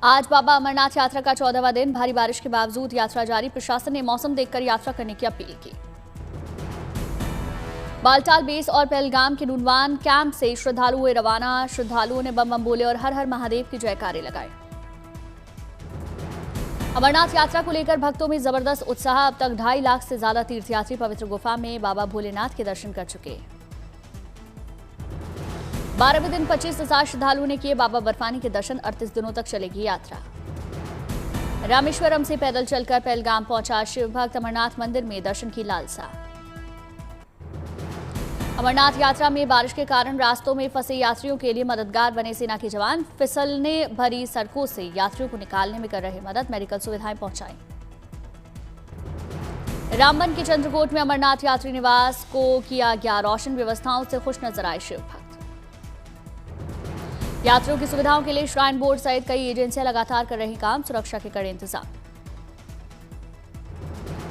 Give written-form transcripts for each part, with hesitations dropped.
आज बाबा अमरनाथ यात्रा का 14वां दिन। भारी बारिश के बावजूद यात्रा जारी। प्रशासन ने मौसम देखकर यात्रा करने की अपील की। बालटाल बेस और पहलगाम के नूनवान कैंप से श्रद्धालु हुए रवाना। श्रद्धालुओं ने बम बम बोले और हर हर महादेव की जयकारे लगाए। अमरनाथ यात्रा को लेकर भक्तों में जबरदस्त उत्साह। अब तक 2.5 लाख से ज्यादा तीर्थयात्री पवित्र गुफा में बाबा भोलेनाथ के दर्शन कर चुके। 12वें दिन 25,000 श्रद्धालुओं ने किए बाबा बर्फानी के दर्शन। 38 दिनों तक चलेगी यात्रा। रामेश्वरम से पैदल चलकर पहलगाम पहुंचा शिव भक्त। अमरनाथ मंदिर में दर्शन की लालसा। अमरनाथ यात्रा में बारिश के कारण रास्तों में फंसे यात्रियों के लिए मददगार बने सेना के जवान। फिसलने भरी सड़कों से यात्रियों को निकालने में कर रहे मदद। मेडिकल सुविधाएं पहुंचाई। रामबन के चंद्रकोट में अमरनाथ यात्री निवास को किया गया रोशन। व्यवस्थाओं से खुश नजर आए शिव भक्त। यात्रियों की सुविधाओं के लिए श्राइन बोर्ड सहित कई एजेंसियां लगातार कर रही काम। सुरक्षा के कड़े इंतजाम।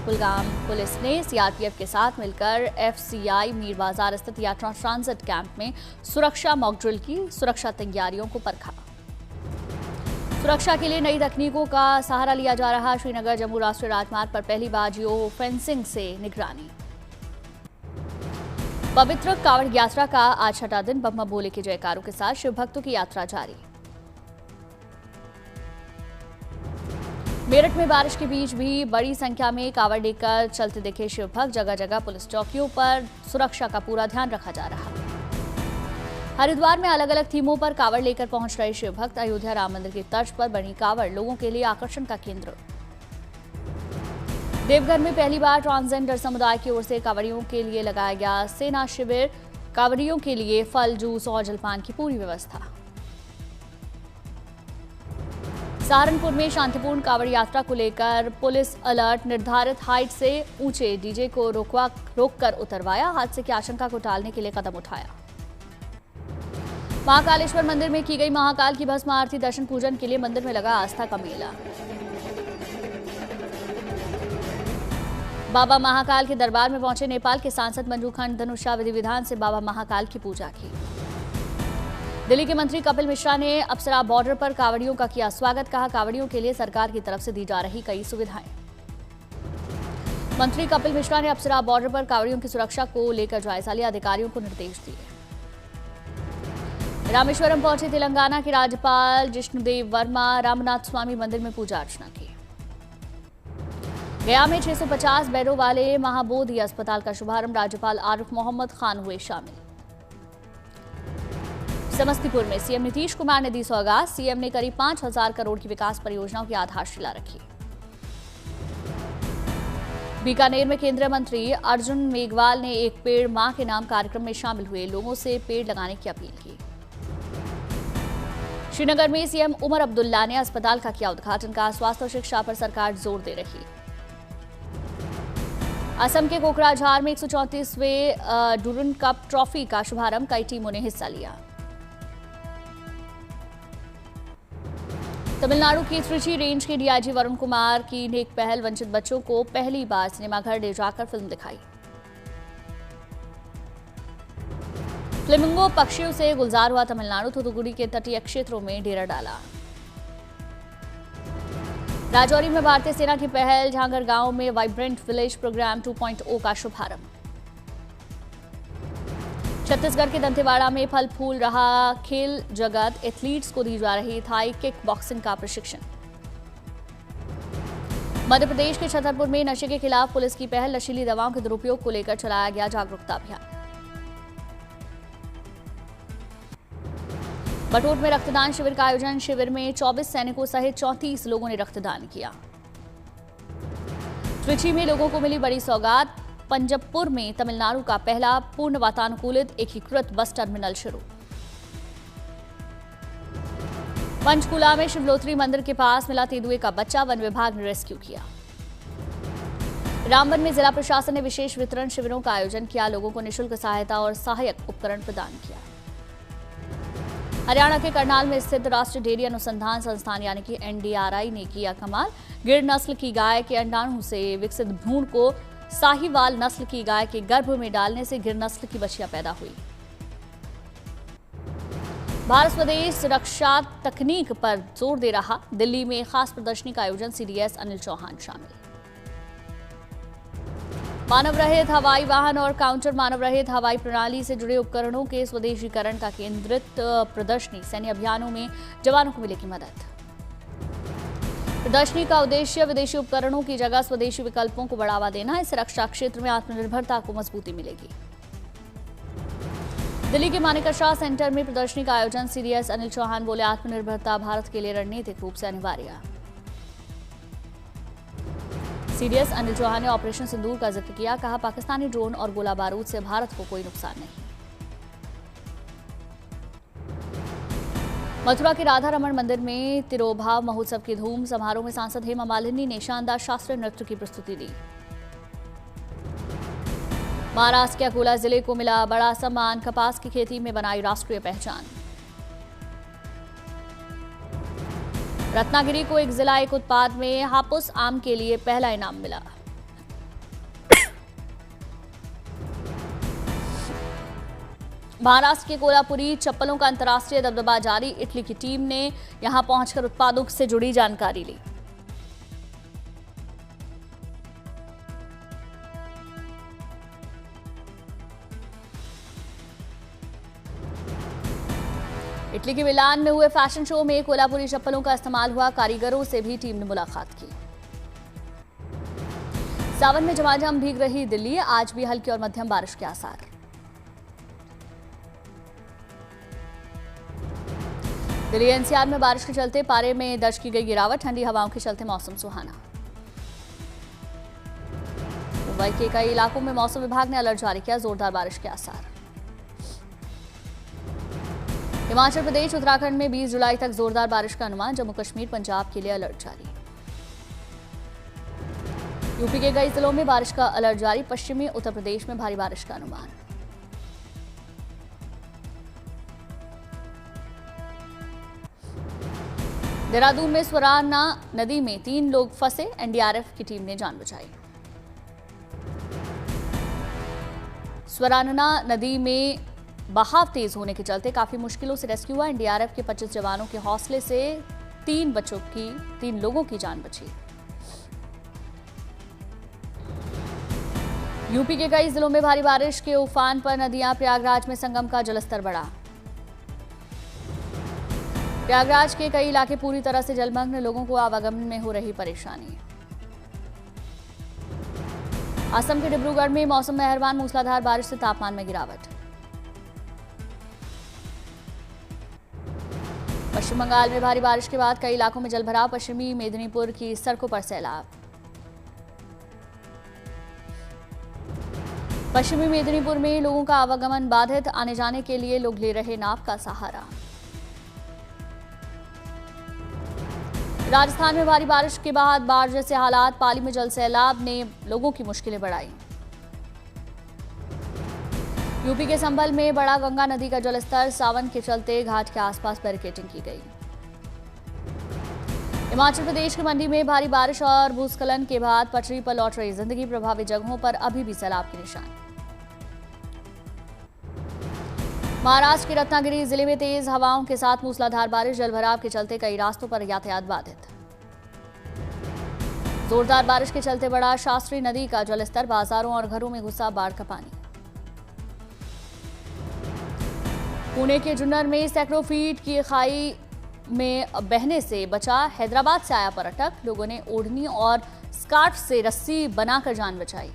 कुलगाम पुलिस ने सीआरपीएफ के साथ मिलकर एफसीआई मीर बाजार स्थित यात्रा ट्रांजिट कैंप में सुरक्षा मॉक ड्रिल की। सुरक्षा तैयारियों को परखा। सुरक्षा के लिए नई तकनीकों का सहारा लिया जा रहा। श्रीनगर जम्मू राष्ट्रीय राजमार्ग पर पहली बार जियो फेंसिंग से निगरानी। पवित्र कांवड़ यात्रा का आज 6वां दिन। बम बम भोले के जयकारों के साथ शिव भक्तों की यात्रा जारी। मेरठ में बारिश के बीच भी बड़ी संख्या में कांवड़ लेकर चलते दिखे शिव भक्त। जगह जगह पुलिस चौकियों पर सुरक्षा का पूरा ध्यान रखा जा रहा। हरिद्वार में अलग अलग थीमों पर कांवड़ लेकर पहुंच रहे शिव भक्त। अयोध्या राम मंदिर की तर्ज पर बनी कांवड़ लोगों के लिए आकर्षण का केंद्र। देवघर में पहली बार ट्रांसजेंडर समुदाय की ओर से कांवड़ियों के लिए लगाया गया सेना शिविर। कांवड़ियों के लिए फल, जूस और जलपान की पूरी व्यवस्था। सहारनपुर में शांतिपूर्ण कांवड़ यात्रा को लेकर पुलिस अलर्ट। निर्धारित हाइट से ऊंचे डीजे को रोककर उतरवाया। हादसे की आशंका को टालने के लिए कदम उठाया। महाकालेश्वर मंदिर में की गई महाकाल की भस्म आरती। दर्शन पूजन के लिए मंदिर में लगा आस्था का मेला। बाबा महाकाल के दरबार में पहुंचे नेपाल के सांसद मंजू खंड धनुषा। विधि विधान से बाबा महाकाल की पूजा की। दिल्ली के मंत्री कपिल मिश्रा ने अप्सरा बॉर्डर पर कांवड़ियों का किया स्वागत। कहा, कांवड़ियों के लिए सरकार की तरफ से दी जा रही कई सुविधाएं। मंत्री कपिल मिश्रा ने अप्सरा बॉर्डर पर कांवड़ियों की सुरक्षा को लेकर जायजा लिया। अधिकारियों को निर्देश दिए। रामेश्वरम पहुंचे तेलंगाना के राज्यपाल जिष्णुदेव वर्मा। रामनाथ स्वामी मंदिर में पूजा अर्चना की। गया में 650 बेडों वाले महाबोधि अस्पताल का शुभारंभ। राज्यपाल आरिफ मोहम्मद खान हुए शामिल। समस्तीपुर में सीएम नीतीश कुमार ने दी सौगात। सीएम ने करीब 5,000 करोड़ की विकास परियोजनाओं की आधारशिला रखी। बीकानेर में केंद्रीय मंत्री अर्जुन मेघवाल ने एक पेड़ मां के नाम कार्यक्रम में शामिल हुए लोगों से पेड़ लगाने की अपील की। श्रीनगर में सीएम उमर अब्दुल्ला ने अस्पताल का किया उद्घाटन। का स्वास्थ्य और शिक्षा पर सरकार जोर दे रही। असम के कोकराझार में 134वें डुरन कप ट्रॉफी का शुभारंभ। कई टीमों ने हिस्सा लिया। तमिलनाडु की त्रिची रेंज के डीआईजी वरुण कुमार की नेक पहल। वंचित बच्चों को पहली बार सिनेमाघर ले जाकर फिल्म दिखाई। फ्लेमिंगो पक्षियों से गुलजार हुआ तमिलनाडु। थूथुकुडी के तटीय क्षेत्रों में डेरा डाला। राजौरी में भारतीय सेना की पहल। झांगर गांव में वाइब्रेंट विलेज प्रोग्राम 2.0 का शुभारंभ। छत्तीसगढ़ के दंतेवाड़ा में फल फूल रहा खेल जगत। एथलीट्स को दी जा रही थाई किक बॉक्सिंग का प्रशिक्षण। मध्य प्रदेश के छतरपुर में नशे के खिलाफ पुलिस की पहल। नशीली दवाओं के दुरुपयोग को लेकर चलाया गया जागरूकता अभियान। बटोट में रक्तदान शिविर का आयोजन। शिविर में 24 सैनिकों सहित 34 लोगों ने रक्तदान किया। त्रिची में लोगों को मिली बड़ी सौगात। पंजबपुर में तमिलनाडु का पहला पूर्ण वातानुकूलित एकीकृत बस टर्मिनल शुरू। पंचकुला में शिवलोत्री मंदिर के पास मिला तेंदुए का बच्चा। वन विभाग ने रेस्क्यू किया। रामबन में जिला प्रशासन ने विशेष वितरण शिविरों का आयोजन किया। लोगों को निःशुल्क सहायता और सहायक उपकरण प्रदान किया। हरियाणा के करनाल में स्थित राष्ट्रीय डेयरी अनुसंधान संस्थान यानी कि एनडीआरआई ने किया कमाल। गिर नस्ल की गाय के अंडाणु से विकसित भ्रूण को साहिवाल नस्ल की गाय के गर्भ में डालने से गिर नस्ल की बछिया पैदा हुई। भारत स्वदेश रक्षा तकनीक पर जोर दे रहा, दिल्ली में खास प्रदर्शनी का आयोजन, सीडीएस अनिल चौहान शामिल। मानव रहित हवाई वाहन और काउंटर मानव रहित हवाई प्रणाली से जुड़े उपकरणों के स्वदेशीकरण का केंद्रित प्रदर्शनी, सैन्य अभियानों में जवानों को मिलेगी मदद। प्रदर्शनी का उद्देश्य विदेशी उपकरणों की जगह स्वदेशी विकल्पों को बढ़ावा देना है। इससे रक्षा क्षेत्र में आत्मनिर्भरता को मजबूती मिलेगी। दिल्ली के मानेका शाह सेंटर में प्रदर्शनी का आयोजन, सीडीएस अनिल चौहान बोले, आत्मनिर्भरता भारत के लिए रणनीतिक रूप से अनिवार्य। सीडीएस अनिल चौहान ने ऑपरेशन सिंदूर का जिक्र किया, कहा पाकिस्तानी ड्रोन और गोला बारूद से भारत को कोई नुकसान नहीं। मथुरा के राधा रमण मंदिर में तिरोभाव महोत्सव की धूम, समारोह में सांसद हेमा मालिनी ने शानदार शास्त्रीय नृत्य की प्रस्तुति दी। महाराष्ट्र के अकोला जिले को मिला बड़ा सम्मान, कपास की खेती में बनाई राष्ट्रीय पहचान। रत्नागिरी को एक जिला एक उत्पाद में हापुस आम के लिए पहला इनाम मिला। महाराष्ट्र के कोल्हापुरी चप्पलों का अंतर्राष्ट्रीय दबदबा जारी, इटली की टीम ने यहां पहुंचकर उत्पादों से जुड़ी जानकारी ली। इटली के मिलान में हुए फैशन शो में कोल्हापुरी चप्पलों का इस्तेमाल हुआ, कारीगरों से भी टीम ने मुलाकात की। सावन में झमाझम भीग रही दिल्ली, आज भी हल्की और मध्यम बारिश के आसार। दिल्ली एनसीआर में बारिश के चलते पारे में दर्ज की गई गिरावट, ठंडी हवाओं के चलते मौसम सुहाना। मुंबई के कई इलाकों में मौसम विभाग ने अलर्ट जारी किया, जोरदार बारिश के आसार। हिमाचल प्रदेश उत्तराखंड में 20 जुलाई तक जोरदार बारिश का अनुमान, जम्मू कश्मीर पंजाब के लिए अलर्ट जारी। यूपी के कई जिलों में बारिश का अलर्ट जारी, पश्चिमी उत्तर प्रदेश में भारी बारिश का अनुमान। देहरादून में स्वराना नदी में 3 लोग फंसे, एनडीआरएफ की टीम ने जान बचाई। स्वराना नदी में बहाव तेज होने के चलते काफी मुश्किलों से रेस्क्यू हुआ। एनडीआरएफ के 25 जवानों के हौसले से 3 लोगों की जान बची। यूपी के कई जिलों में भारी बारिश के उफान पर नदियां, प्रयागराज में संगम का जलस्तर बढ़ा। प्रयागराज के कई इलाके पूरी तरह से जलमग्न, लोगों को आवागमन में हो रही परेशानी। असम के डिब्रूगढ़ में मौसम मेहरबान, मूसलाधार बारिश से तापमान में गिरावट। पश्चिम बंगाल में भारी बारिश के बाद कई इलाकों में जलभराव, पश्चिमी मेदिनीपुर की सड़कों पर सैलाब। पश्चिमी मेदिनीपुर में लोगों का आवागमन बाधित, आने जाने के लिए लोग ले रहे नाव का सहारा। राजस्थान में भारी बारिश के बाद बाढ़ जैसे हालात, पाली में जल सैलाब ने लोगों की मुश्किलें बढ़ाई। यूपी के संभल में बढ़ा गंगा नदी का जलस्तर, सावन के चलते घाट के आसपास बैरिकेडिंग की गई। हिमाचल प्रदेश के मंडी में भारी बारिश और भूस्खलन के बाद पटरी पर लौट रही जिंदगी, प्रभावित जगहों पर अभी भी सैलाब के निशान। महाराष्ट्र के रत्नागिरी जिले में तेज हवाओं के साथ मूसलाधार बारिश, जलभराव के चलते कई रास्तों पर यातायात बाधित। जोरदार बारिश के चलते बढ़ा शास्त्री नदी का जलस्तर, बाजारों और घरों में घुसा बाढ़ का पानी। पुणे के जुन्नर में सैकड़ों फीट की खाई में बहने से बचा, हैदराबाद से आया पर्यटक, लोगों ने ओढ़नी और स्कार्फ से रस्सी बनाकर जान बचाई।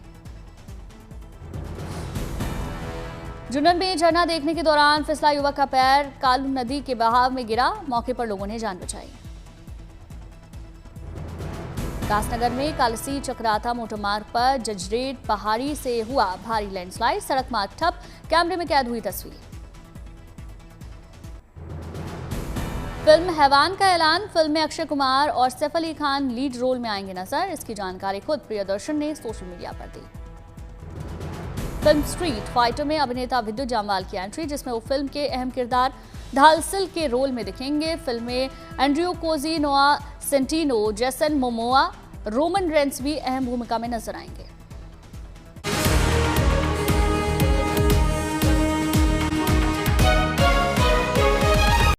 जुन्नर में झरना देखने के दौरान फिसला युवक का पैर, कालू नदी के बहाव में गिरा, मौके पर लोगों ने जान बचाई। कासनगर में कालसी चक्राता मोटर मार्ग पर जजरेट पहाड़ी से हुआ भारी लैंडस्लाइड, सड़क मार्ग ठप, कैमरे में कैद हुई तस्वीर। फिल्म हैवान का ऐलान, फिल्म में अक्षय कुमार और सैफ अली खान लीड रोल में आएंगे नजर, इसकी जानकारी खुद प्रियदर्शन ने सोशल मीडिया पर दी। फिल्म स्ट्रीट फाइटर में अभिनेता विद्युत जामवाल की एंट्री, जिसमें वो फिल्म के अहम किरदार ढालसिल के रोल में दिखेंगे। फिल्म में एंड्रयू कोजी, नोआ सेंटिनो, जेसन मोमोआ, रोमन रेंस भी अहम भूमिका में नजर आएंगे।